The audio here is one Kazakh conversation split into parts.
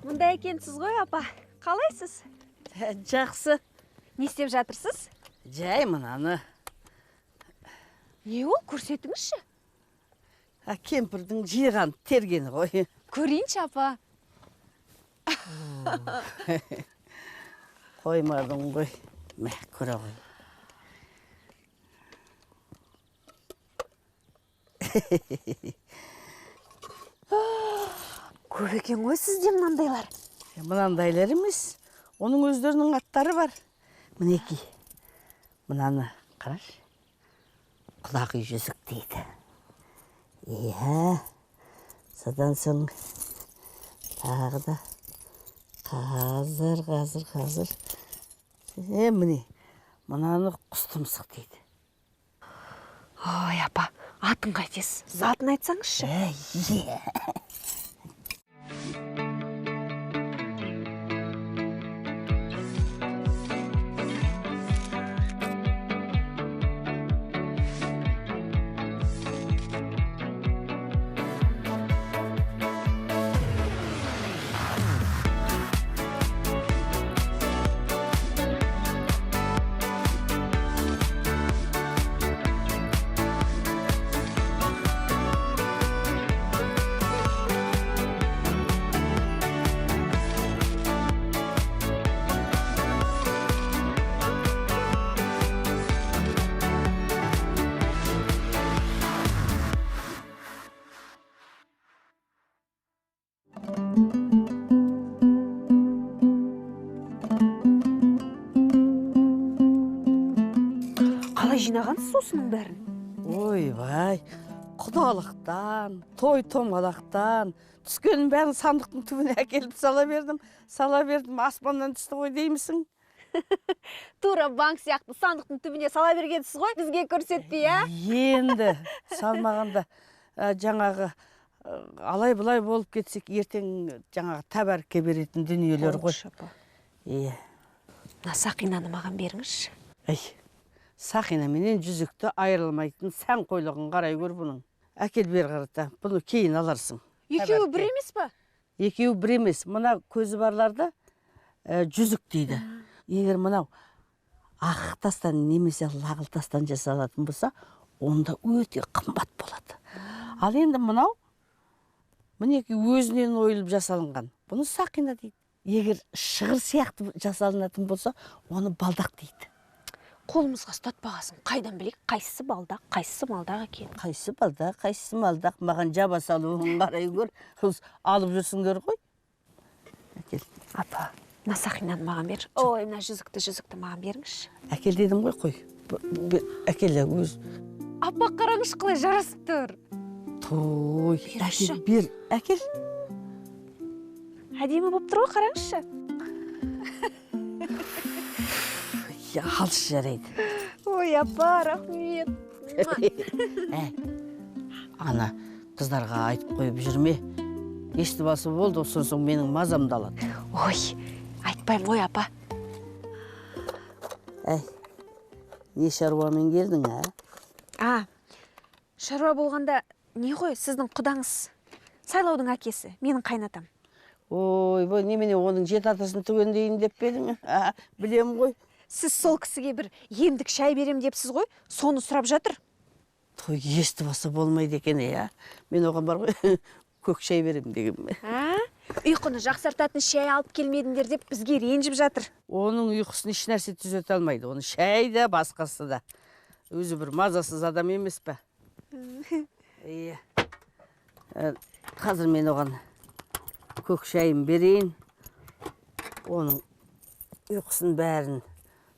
Мұнда екенсіз ғой, апа. Қалайсыз? Жақсы. Не істеп жатырсыз? Жай мынаны. Не ол, көрсетіңізші? Кемпірдің жиған тергені ғой. Көрейінші, апа. Қоймадың ғой. Мә, көре ғой. Көп екен ғой сізде мынандайлар. Мынандайлар емес. Оның өздерінің аттары бар. Мінеки. Мынаны қараш. Құлақи жүзік дейді. Содан соң тағы да қазір. Міне, мынаны құстымсық дейді. Ой, апа, атын қайтесіз? Затын айтсаңызшы. Қалай жинағансыз осының бәрін? Ойбай, құдалықтан, той-томалақтан, түскенін бәрін сандықтың түбіне әкеліп сала бердім, аспаннан түсті ғой деймісің? Тура банк сияқты сандықтың түбіне сала бергенсіз ғой, бізге көрсетпей, а? Енді салмағанда жаңағы алай-бұлай болып кетсек, ертең жаңағы тәбәрікке беретін дүниелер ғой. Сақинаны маған беріңізші. Сақина менен жүзікті айырылмайтын сән қойлығын қарай көр бұның. Әкел бер қарата, бұны кейін аларсың. Екеуі бір емес па? Екеуі бір емес. Мына көзі барларда жүзік дейді. Егер мынау ақ тастан немесе лағыл тастан жасалатын болса, онда өте қымбат болады. Ал енді мынау мінеки өзінен ойылып жасалынған. Бұны сақина дейді. Егер шығыр сияқты жасалынатын болса, оны балдақ дейді. Қолымызға ұстатпағасын, қайдан білейік, қайсысы балдақ, қайсысы малдақ екен? Қайсысы балдақ, қайсысы малдақ, маған жаба салуын қарай көр, алып жүрсіңдер ғой. Әкел. Апа, мына сақинаны маған бер. Ой, мына жүзікті маған беріңізші. Әкел дедім ғой, қой. Әкел өз. Апа, қараңызшы қалай жарасып тұр. Той, әкел, бер, әкел. Әдемі болып тұр ғой, қараңызшы. Алшы жарайды. Ой, апа, рахмет. Ана, қыздарға айтып қойып жүрме. Ешті басы болды, соң менің мазамды алады. Ой, айтпаймын ғой, апа. Не шаруамен келдің, Шаруа болғанда не ғой, сіздің құдаңыз? Сайлаудың әкесі, менің қайнатам. Ой, немене оның жет атасын түгендейін деп бедің? Білем ғой. Сіз сол кісіге бір емдік шай берем депсіз ғой, соны сұрап жатыр. Той ешті басы болмайды екен, Мен оған бар ғой, көк шай берем деген. Ұйқыны жақсартатын шай алып келмедіңдер деп бізге ренжіп жатыр. Оның ұйқысын еш нәрсе түзете алмайды. Оны шай да, басқасы да. Өзі бір мазасыз адам емес пе? Қазір мен оған көк шайын берейін. Оның ұйқысын бәрін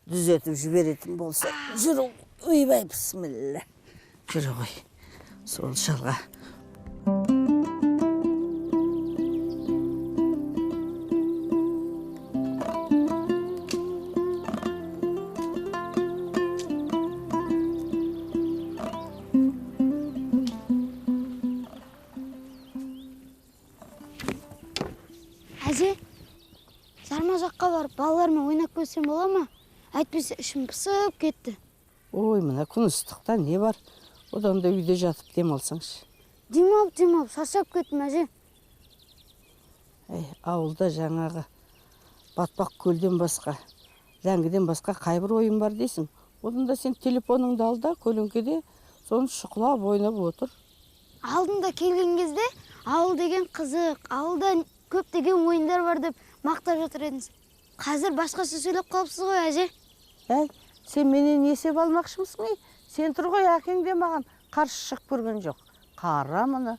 дүзетіп жіберетін болса, жүру, үйбай, бісміллә. Жүру ғой, сол шалға. Әже, жарма жаққа барып, балалармен ойнап көрсем бола ма? Әйтпесе ішім пысып кетті. Ой, мына күн ыстықта не бар? Одан да үйде жатып демалсаңшы. Демалып, шаршап кеттім, әже. Ауылда жаңағы батпақ көлден басқа, ләңгіден басқа қайбір ойын бар дейсің. Онда сен телефоныңды ал да, көлеңкеде соны шұқылап ойнап отыр. Алдында келген кезде ауыл деген қызық, ауылда көптеген ойындар бар деп мақтап жатыр едіңіз. Қазір басқаша сөйлеп қалыпсыз ғой, әже. Сен менен есеп алмақшымысың? Сен тұр ғой, әкең де маған қарсы шығып көрген жоқ. Қара мұны.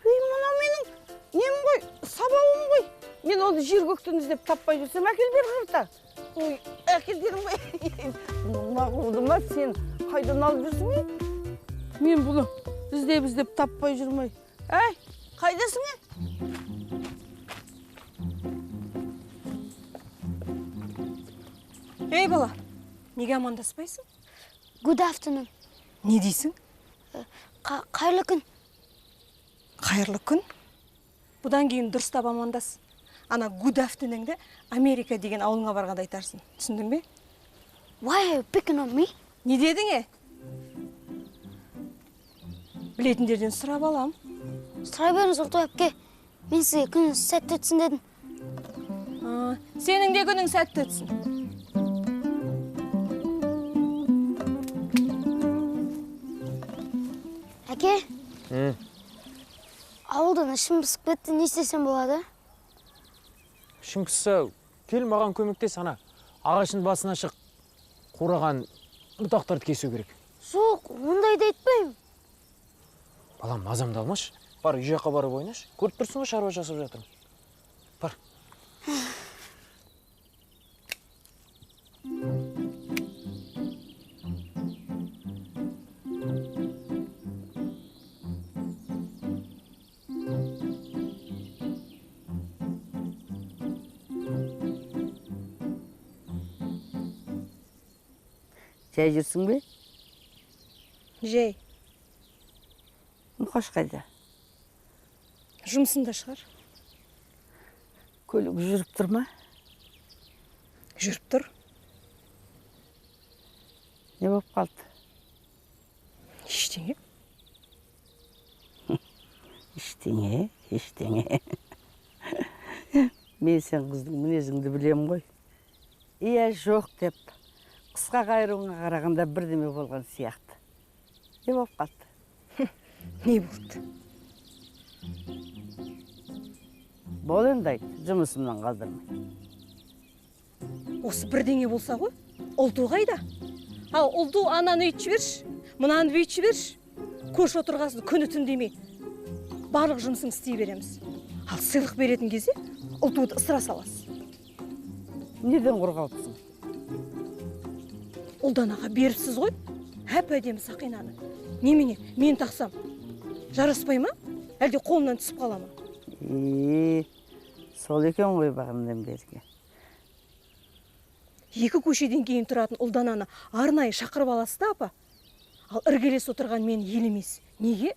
Мұна менің нем ғой, сабауым ғой. Мен оны жер көктен іздеп таппай жүрсем, әкел бер қырта. Әкел дедім ғой. Мағуды ма, сен қайдан алып жүрсің? Мен бұны іздеп таппай жүрмей. Қайдасың? Бала, неге амандаспайсың? Good afternoon. Не дейсің? Қайырлы күн. Қайырлы күн? Бұдан кейін дұрыстап амандас. Ана good afternoon'ді Америка деген ауылыңа барғанда айтарсың. Түсіндің бе? Why are you picking on me? Не дедің? Білетіндерден сұрап алам. Сұрай беріңіз, Ұлтай әпке. Мен сізге күніңіз сәтті өтсін дедім. Сенің де күнің сәтті өтсін. Әке? Ауылдан ішім пысып кетті, не істесем болады? Ішің пысса, кел маған көмектес, ана ағашын басына шық, қураған бұтақтарды кесу керек. Жоқ, ондайды айтпаймын. Балам, мазамды алмаш. Бар, үй жаққа барып ойнаш. Көріп тұрсың ғой, шаруа жасап жатырмын. Бар. Жай жүрсің бе? Жай. Мұқаш қайда? Жұмысында шығар. Көлік жүріп тұр ма? Жүріп тұр. Не болып қалды? Ештеңе. Ештеңе. Мен сен қыздың мінезіңді білем ғой. Иә, жоқ деп, қысқа қайруыңа қарағанда бірдеме болған сияқты. Не болып қалды? Не болды? Бол енді айт, жұмысымнан қалдырмай. Осы бірдеңе болса ғой, ұлду қайда? Ал ұлду ананы үйтіп жіберші, мынаны бүйтіп жіберші. Көш отырғасын күні түн демей. Барлық жұмысын істей береміз. Ал сыйлық беретін кезде ұлдуды ысыра саласыз. Неден қорғалыпсың? Ұлданаға беріпсіз ғой, әп-әдемі сақинаны. Немене, мен тақсам, жараспай ма? Әлде қолымнан түсіп қала ма? Сол екен ғой бағымнан берге. Екі көшеден кейін тұратын ұлдананы арнайы шақырып аласыз да, апа? Ал іргелес отырған мені елемес. Неге?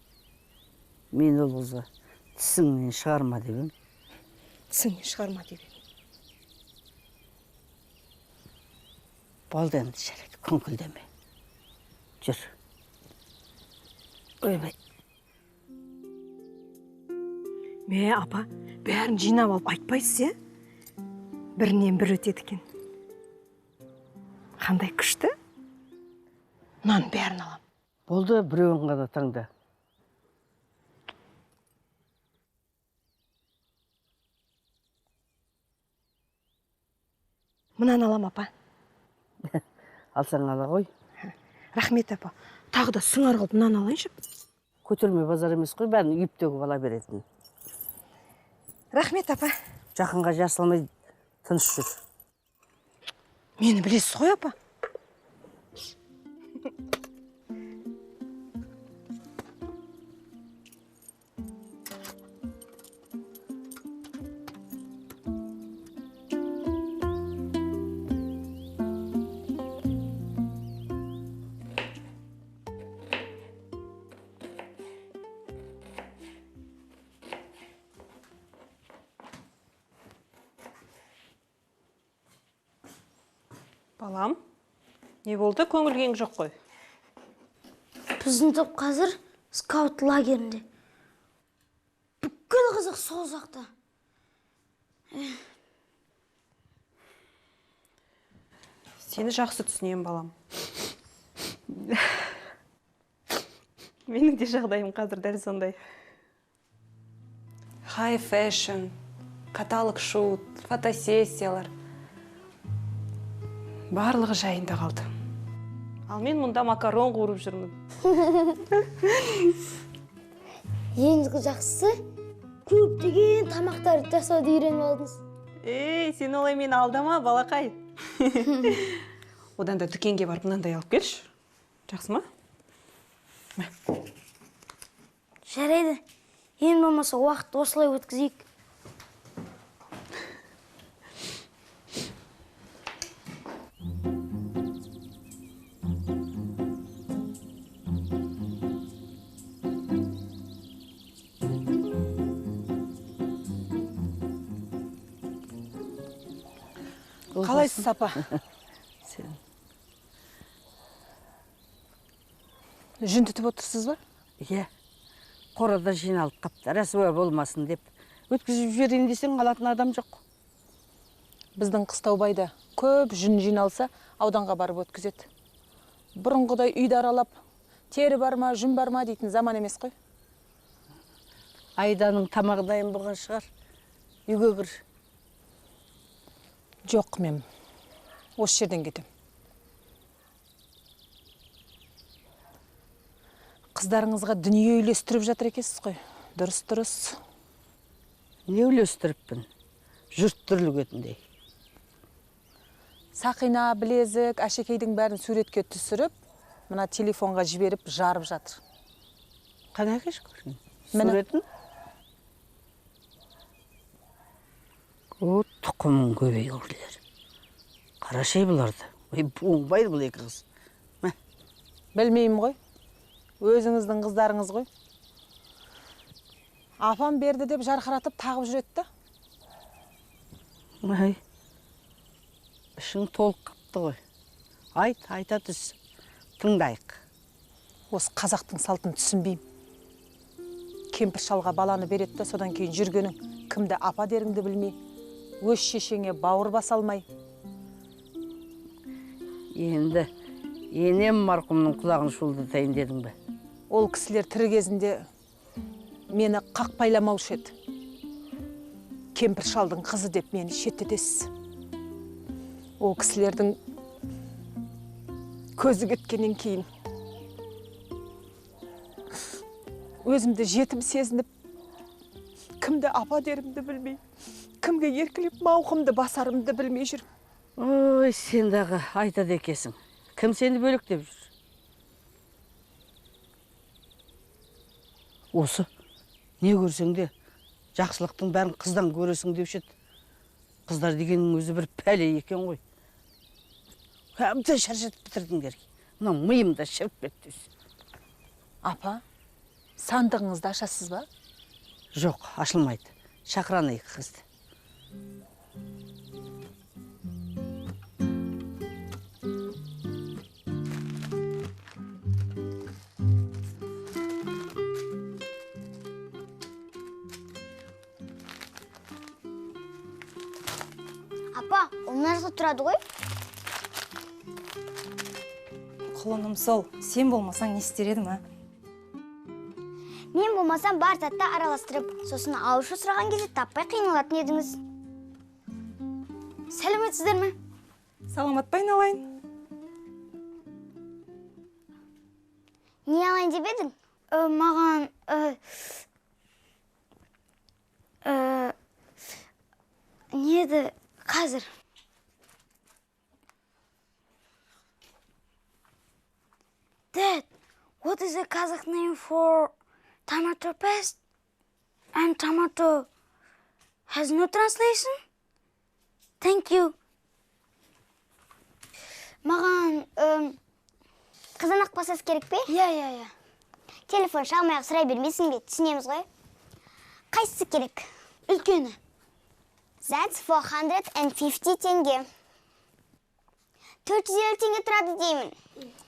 Мен ол қызға тісіңнен шығарма деп едім. Тісіңнен шығарма деп едім. Болды енді жарайды, күңкілдеме. Жүр. Ойбай. Апа, бәрін жинап алып айтпайсыз, бірінен бір өтеді екен. Қандай күшті? Мынаның бәрін алам. Болды, біреуін ғана таңда. Мынаны алам, апа. Алсаң ала ғой. Рахмет, апа. Тағы да сыңар қылып мынаны алайыншы. Көтерме базар емес қой, бәрін үйіп төгіп ала беретін. Рахмет, апа. Жақынға жасылмай тыныш жүр. Мені білесіз ғой, апа. Балам, не болды? Көңілгең жоқ қой. Біздің топ қазір скаут лагерінде. Бүкіл қыз Қызық сол жақта. Сені жақсы түсінемін, балам. Менің де жағдайым қазір дәл сондай. High fashion, каталог шут, фотосессиялар. Барлығы жайында қалды. Ал мен мұнда макарон қуырып жүрмін. Ең жақсысы көптеген тамақтарды жасауды үйреніп алдыңыз. Сен олай мені алдама, балақай. Одан да дүкенге барып мынандай алып келші. Жақсы ма? Жарайды. Ең болмаса уақыт осылай өткізейік. Қалайсыз, апа? Сен Жүн түтіп отырсыз ба? Иә, қорада жиналып қапты, рәсуа болмасын деп. Өткізіп жіберейін десең, алатын адам жоқ. Біздің Қыстаубайда көп жүн жиналса, ауданға барып өткізеді. Бұрынғыдай үйді аралап, тері бар ма, жүн бар ма дейтін заман емес қой. Айданың тамағы дайын болған шығар. Үйге кір. Жоқ, мен осы жерден кетем. Қыздарыңызға дүние үйлестіріп жатыр екенсіз қой. Дұрыс. Не үйлестіріппін? Жұрт дүрлігетіндей. Сақина, білезік, әшекейдің бәрін суретке түсіріп, мына телефонға жіберіп, жарып жатыр. Қана кеш көрін? Міне. Суретін? О, тұқымың көбей көрлер. Қарашай бұларды. Буынбайды бұл екі қыз. Білмеймін ғой. Өзіңіздің қыздарыңыз ғой. Апам берді деп жарқыратып тағып жүретті. Ай, ішің толық қапты ғой. Айта түс. Тыңдайық. Осы қазақтың салтын түсінбеймін. Кемпір шалға баланы беретті, содан кейін жүргенің кімді апа деріңді білмей, өз шешеңе бауыр баса алмай. Енді енем марқұмның құлағын шуылдатайын дедің бе? Ол кісілер тірі кезінде мені қақпайламаушы еді. Кемпір шалдың қызы деп мені шеттетесіз. Ол кісілердің көзі кеткеннен кейін өзімді жетім сезініп, кімді апа дерімді білмей, кімге еркелеп мауқымды басарымды білмей жүрмін. Ой, сен дағы айтады екесің. Кім сені бөлектеп жүр? Осы, не көрсең де, жақсылықтың бәрін қыздан көресің деуші еді. Қыздар дегеннің өзі бір пәле екен ғой. Әбден шаршатып бітірдіңдер. Мына миымда шіріп кетті. Апа, сандығыңызды ашасыз ба? Жоқ, ашылмайды. Шақыранайық қызды. Апа, ол нәрсе тұрады ғой? Құлыным сол, сен болмасаң не істер едім, а? Мен болмасам бар затты араластырып, сосын алушы сұраған кезде таппай қиналатын едіңіз. Сәлеметсіздер ме? Саламат па айналайын? Не алайын деп едің? Маған... Не еді қазір? Dad, what is the Kazakh name for tomato paste? And tomato has no translation? Thank you. Маған қызанақ пастасы керек пе? Иә. Телефон шалмай-ақ сұрай бермейсің бе? Түсінеміз ғой. Қайсысы керек? Үлкені. That's 450 теңге. 450 теңге тұрады деймін.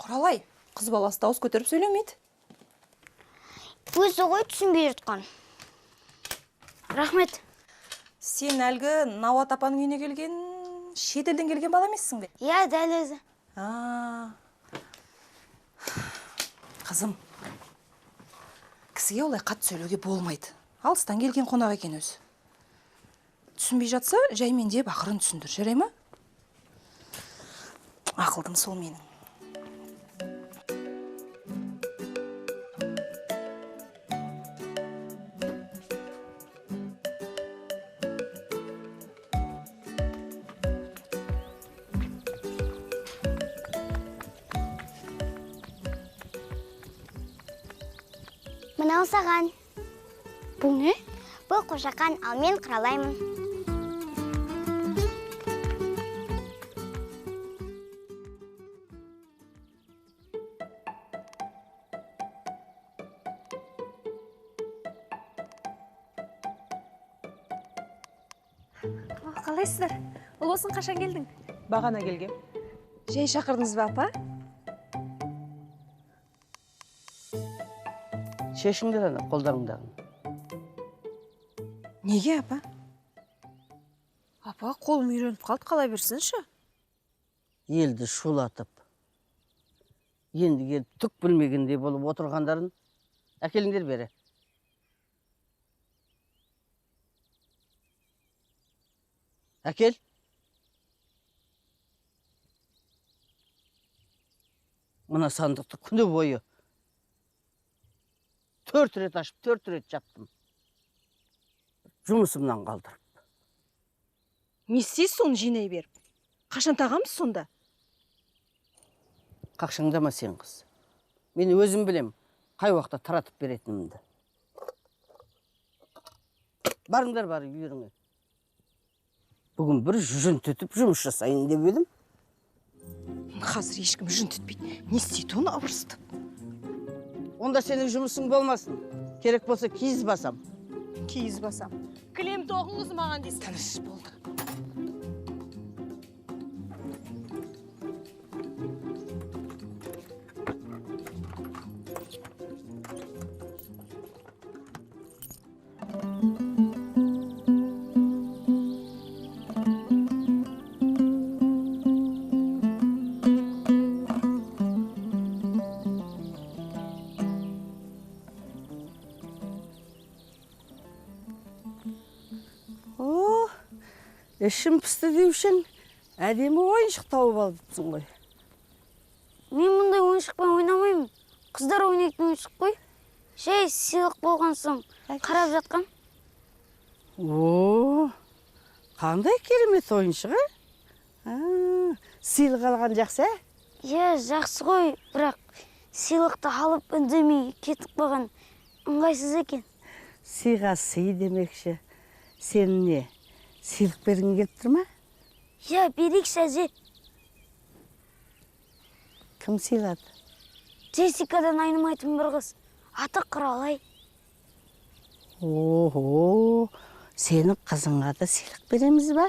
Құралай, қыз баласы дауыс көтеріп сөйлемейді. Өзі ғой түсінбей жатқан. Рахмет. Сен әлгі Науат апаның үйіне келген, шетелден келген бала емессің бе? Иә, дәл өзі. Қызым, кісіге олай қатты сөйлеуге болмайды. Алыстан келген қонақ екен өзі. Түсінбей жатса, жаймен деп ақырын түсіндір, жарай ма? Ақылдым сол менің. Мынау саған. Бұл не? Бұл қошақан, ал мен қыралаймын. Қалайсыздар? Ұлысын қашан келдің? Бағана келгем. Жай шақырдыңыз ба, апа? Шешіңдер ана қолдарыңдағын. Неге, апа? Апа, қолым үйреніп қалды, қала берсінші. Елді шулатып. Енді келіп түк білмегендей болып отырғандарын әкеліңдер бері. Әкел. Мына сандықты күні бойы 4 рет ашып, 4 рет жаптым. Жұмысымнан қалдырып. Не істейсіз соны жинай беріп? Қашан тағамыз сонда? Қақшаңдама сен қыз. Мен өзім білем, қай уақытта таратып беретінімді. Барыңдар бар үйіріңе. Бүгін бір жүн түтіп жұмыс жасайын деп едім. Қазір ешкім жүн түтпейді. Не істейді оны абырсытып? Онда сенің жұмысың болмасын. Керек болса киіз басам. Киіз басам. Кілем тоғыңыз маған дейсің. Тыныш болды. Ішім пісті деушін, әдемі ойыншық тауып алыпсың ғой. Мен мұндай ойыншықпен ойнамаймын. Қыздар ойнайтын ойыншық қой. Жай сыйлық болған соң қарап жатқан. О, қандай керемет ойыншық, ә? Сыйлық алған жақсы, ә? Иә, жақсы ғой, бірақ сыйлықты алып үндемей кетіп қалған ыңғайсыз екен. Сыйға сый демекші. Сен не, сыйлық бергің келіп тұр ма? Иә, берейікші әже. Кім сыйлады? Джессикадан айнымайтын бір қыз. Аты Құралай. Ого, сенің қызыңа да сыйлық береміз ба?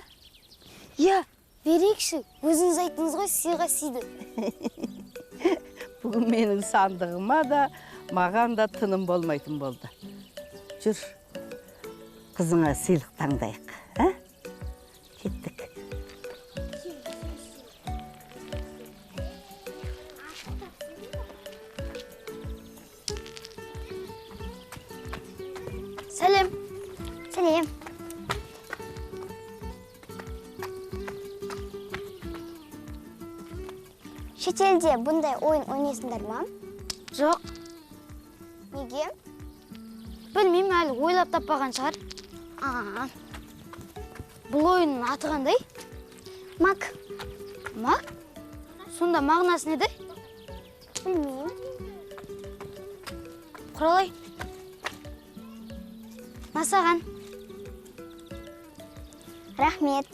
Иә, берейікші. Өзіңіз айттыңыз ғой, сыйға сыйды. Бүгін менің сандығыма да, маған да тыным болмайтын болды. Жүр, қызыңа сыйлық таңдайық, ә? Кеттік. Сәлем. Сәлем. Шетелде бұндай ойын ойнайсыңдар ма? Жоқ, Неге? білмеймін, әлі ойлап таппаған шығар. Бұл ойынның аты қандай? Мак. Мак? Сонда мағынасы неде? Білмеймін. Құралай. Масаған. Рахмет.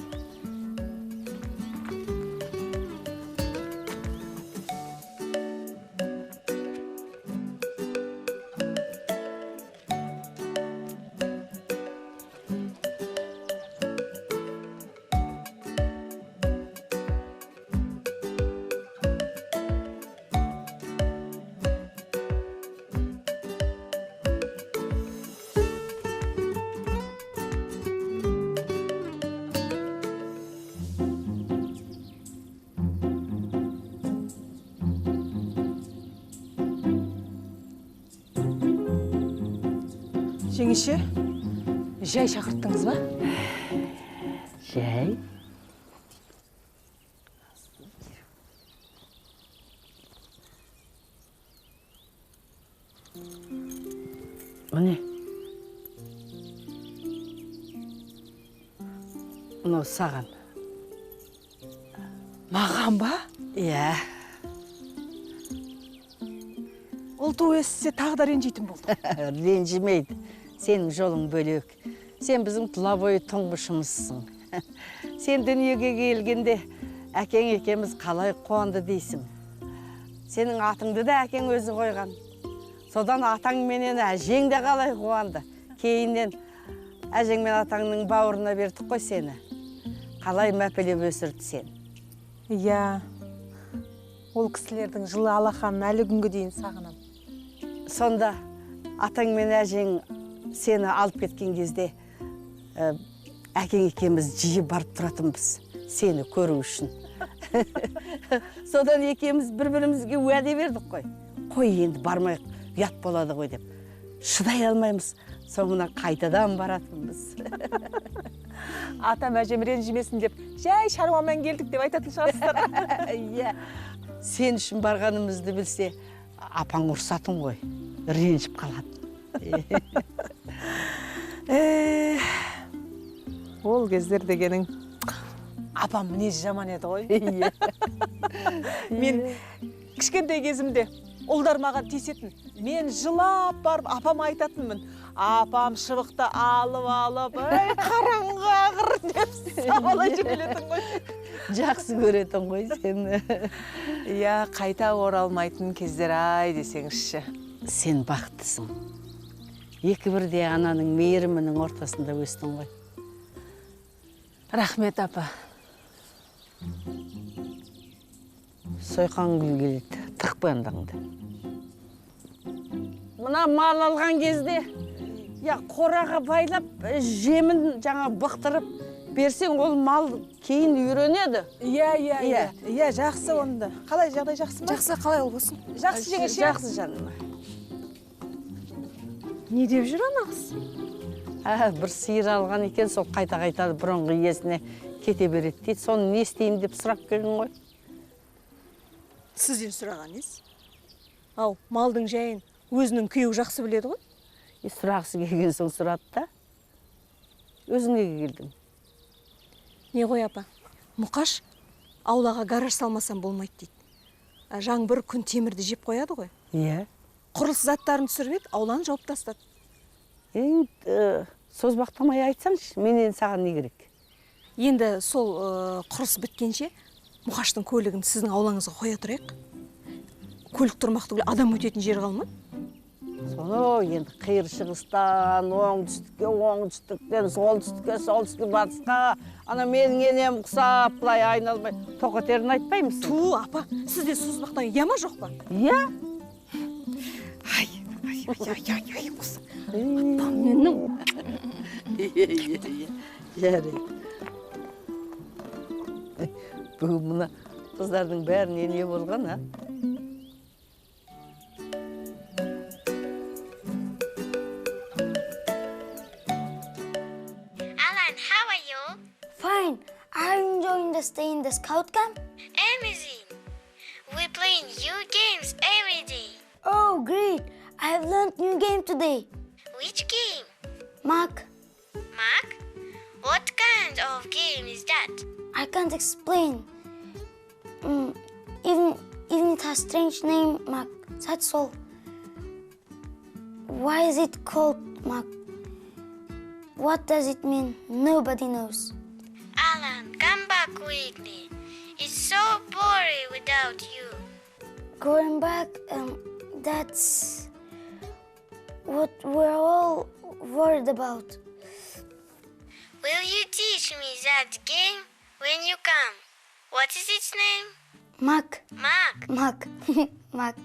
Жеңеше, жай шақырттыңыз ба? Жай. Міне. Мынау саған. Маған ба? Иә. Ұлту естісе тағы да ренжитін болды. Ренжімейді. Сенің жолың бөлек. Сен біздің тұла бойы тұңғышымызсың. Сен дүниеге келгенде әкең екеміз қалай қуанды дейсің. Сенің атыңды да әкең өзі қойған. Содан атаң менен әжең де қалай қуанды. Кейіннен әжең мен атаңның бауырына бердік қой сені. Қалай мәпелеп өсірді сен. Иә, ол кісілердің жылы алақанын әлі күнге дейін сағынам. Сонда атаң мен әжең сені алып кеткен кезде әкең екеміз жиі барып тұратынбыз сені көру үшін. Содан екеміз бір-бірімізге уәде бердік қой. Қой енді бармайық, ұят болады ғой деп. Шыдай алмаймыз, соңына қайтадан баратынбыз. Атам әжем ренжімесін деп, жай шаруамен келдік деп айтатын шығарсыздар. Иә, сен үшін барғанымызды білсе, апаң ұрсатын ғой, ренжіп қалады. Ол кездер дегенің апам мінезі жаман еді ғой. Мен кішкентай кезімде ұлдар маған тиісетін. Мен жылап барып апама айтатынмын. Апам шыбықты алып, қараңғы ағыр деп сабалай жөнелетін ғой. Жақсы көретін ғой сені. Иә, қайта оралмайтын кездер ай десеңізші. Сен бақыттысың. Екі бірде ананың мейірімінің ортасында өстің ғой. Рахмет, апа. Сойқан гүл келеді, тық бандаңды. Мына мал алған кезде, қораға байлап, жемін жаңа бұқтырып берсең, ол мал кейін үйренеді. Иә, жақсы онда. Қалай, жағдай жақсы ма? Жақсы, қалай ол болсын? Жақсы жеңеше. Жақсы жаныма. Не деп жүр ана қыз? Бір сиыр алған екен, сол қайта-қайта бұрынғы иесіне кете береді дейді. Соны не істейін деп сұрап келдің ғой. Сізден сұрағаныңыз? Ау, малдың жайын өзінің күйеуі жақсы біледі ғой? Сұрағысы келген соң сұрады да. Өзіңе келдің. Не ғой, апа? Мұқаш аулаға гараж салмасам болмайды дейді. Жаңбыр күн темірді жеп қояды ғой. Иә. Құрылыс заттарын түсіріп еді, ауланы жауып тастады. Созбақтамай айтсаңшы, менен саған не керек? Енді сол құрылыс біткенше Мұқаштың көлігін сіздің аулаңызға қоя тұрайық. Көлік тұрмақ түгілі адам өтетін жер қалмады. Соны енді қиыр шығыстан, оңтүстіктен, солтүстікке, батысқа, ана менің енем құсап, бұлай айналмай, тоқетерін айтпаймысың? Ту, апа, сізде созбақтан яма жоқ па? Иә. Ай, осы. Апам менің. Жарайды. Бүгін мұна қыздардың бәріне не болған, а? Alan, how are you? Fine. Are you enjoying the stay in the scout camp? Amazing. We play new games every day. Oh, great. I have learned new game today. Which game? Mark, Mark? What kind of game is that? I can't explain. Even it has strange name, Mark. That's all. Why is it called Mark? What does it mean? Nobody knows. Alan, come back quickly. It's so boring without you. Going back, that's what we're all worried about. Will you teach me that game when you come? What is its name? Mark, Mark. Mark, Mark.